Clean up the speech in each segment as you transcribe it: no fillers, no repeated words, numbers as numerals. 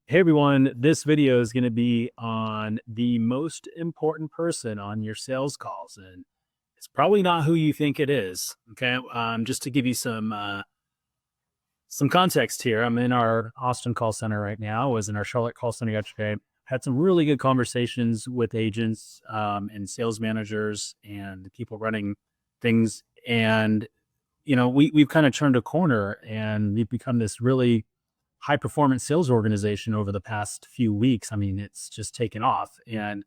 Hey everyone, this video is going to be on the most important person on your sales calls, and it's probably not who you think it is. Okay, just to give you some context here, I'm in our Austin call center right now. I was in our Charlotte call center yesterday. Had some really good conversations with agents and sales managers and the people running things, and we've kind of turned a corner, and we've become this really high performance sales organization over the past few weeks. I mean, it's just taken off. And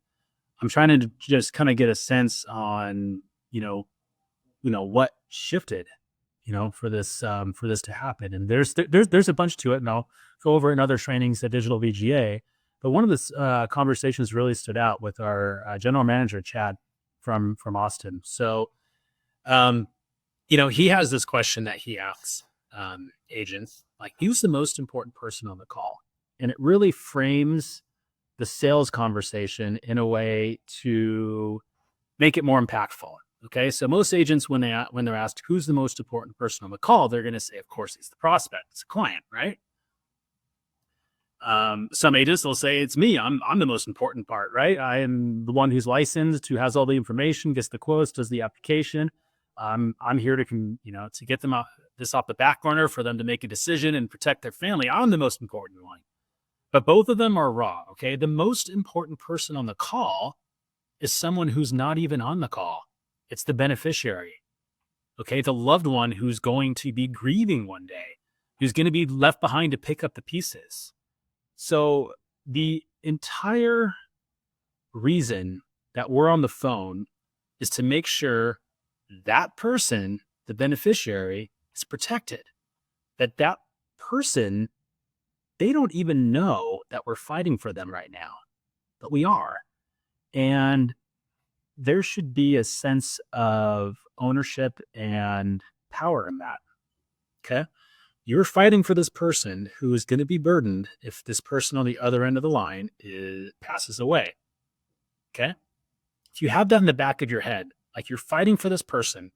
I'm trying to just kind of get a sense on, you know, what shifted, for this to happen. And there's a bunch to it, and I'll go over in other trainings at Digital VGA. But one of the conversations really stood out with our general manager, Chad, from Austin. So, um, he has this question that he asks agents, like, who's the most important person on the call? And it really frames the sales conversation in a way to make it more impactful. Okay, so most agents, when they're asked who's the most important person on the call, they're going to say, of course, he's the prospect, it's a client, right? Some agents will say it's me. I'm the most important part, right? I am the one who's licensed, who has all the information, gets the quotes, does the application. I'm here to to get them off the back burner for them to make a decision and protect their family. I'm the most important one. But both of them are wrong. Okay, the most important person on the call is someone who's not even on the call. It's the beneficiary. Okay, the loved one who's going to be grieving one day, who's going to be left behind to pick up the pieces. So the entire reason that we're on the phone is to make sure that person, the beneficiary, is protected. That person, they don't even know that we're fighting for them right now, but we are. And there should be a sense of ownership and power in that. Okay. You're fighting for this person who is going to be burdened if this person on the other end of the line passes away. Okay. If you have that in the back of your head, like, you're fighting for this person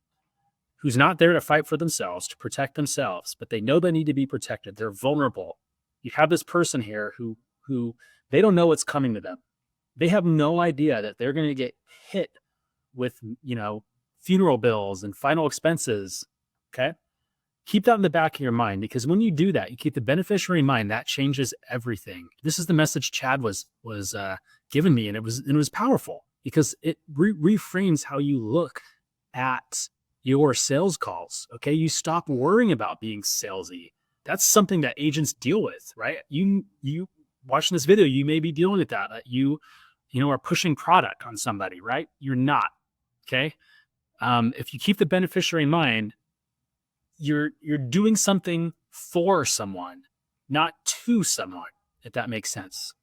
who's not there to fight for themselves, to protect themselves, but they know they need to be protected. They're vulnerable. You have this person here who they don't know what's coming to them. They have no idea that they're going to get hit with, funeral bills and final expenses. Okay. Keep that in the back of your mind, because when you do that, you keep the beneficiary in mind. That changes everything. This is the message Chad was giving me, and it was powerful because it reframes how you look at your sales calls. Okay, you stop worrying about being salesy. That's something that agents deal with, right? You watching this video, you may be dealing with that. You are pushing product on somebody, right? You're not. Okay, if you keep the beneficiary in mind, you're doing something for someone, not to someone, if that makes sense.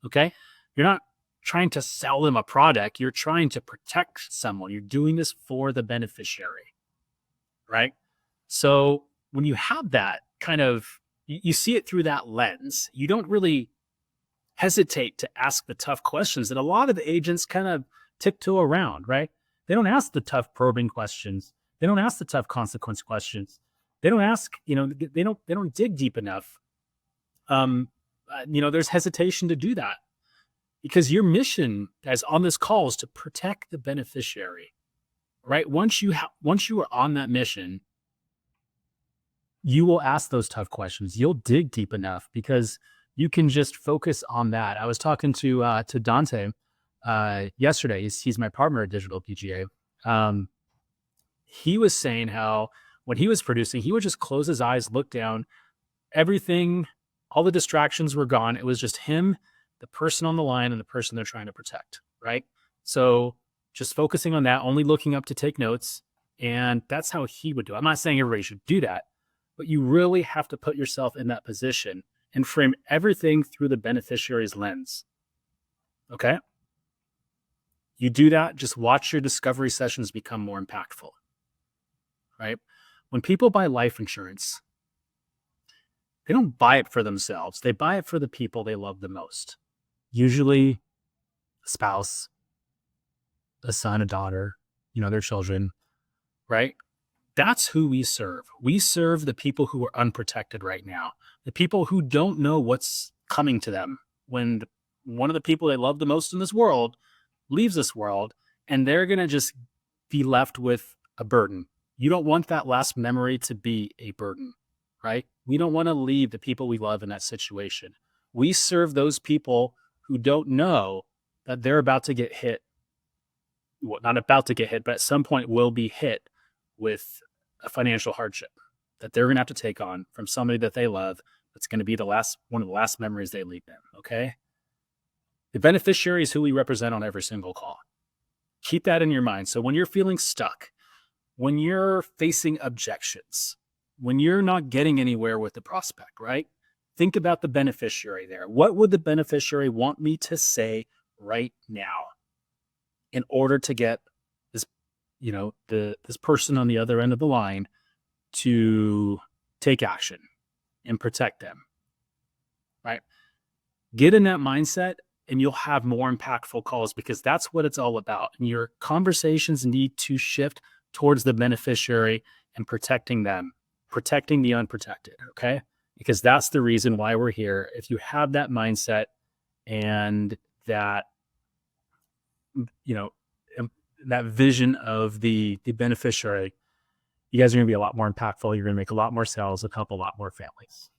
Okay, you're not trying to sell them a product. You're trying to protect someone. You're doing this for the beneficiary, right? So when you have that kind of, you see it through that lens, you don't really hesitate to ask the tough questions that a lot of the agents kind of tiptoe around, right? They don't ask the tough probing questions. They don't ask the tough consequence questions. They don't ask, they don't dig deep enough. There's hesitation to do that, because your mission, guys, on this call is to protect the beneficiary, right? Once you are on that mission, you will ask those tough questions. You'll dig deep enough because you can just focus on that. I was talking to Dante yesterday. He's my partner at Digital PGA. He was saying how when he was producing, he would just close his eyes, look down, everything, all the distractions were gone. It was just him, the person on the line, and the person they're trying to protect, right? So just focusing on that, only looking up to take notes. And that's how he would do it. I'm not saying everybody should do that, but you really have to put yourself in that position and frame everything through the beneficiary's lens. Okay? You do that, just watch your discovery sessions become more impactful, right? When people buy life insurance, they don't buy it for themselves. They buy it for the people they love the most. Usually a spouse, a son, a daughter, their children, right? That's who we serve. We serve the people who are unprotected right now, the people who don't know what's coming to them when one of the people they love the most in this world leaves this world, and they're going to just be left with a burden. You don't want that last memory to be a burden, right? We don't want to leave the people we love in that situation. We serve those people who don't know that they're about to get hit. Well, not about to get hit, but at some point will be hit with a financial hardship that they're going to have to take on from somebody that they love. That's going to be one of the last memories they leave them. Okay. The beneficiary is who we represent on every single call. Keep that in your mind. So when you're feeling stuck, when you're facing objections, when you're not getting anywhere with the prospect, right? Think about the beneficiary there. What would the beneficiary want me to say right now in order to get this, this person on the other end of the line to take action and protect them, right? Get in that mindset and you'll have more impactful calls, because that's what it's all about. And your conversations need to shift towards the beneficiary and protecting them, protecting the unprotected, okay? Because that's the reason why we're here. If you have that mindset and that, that vision of the beneficiary, you guys are going to be a lot more impactful. You're going to make a lot more sales and help a lot more families.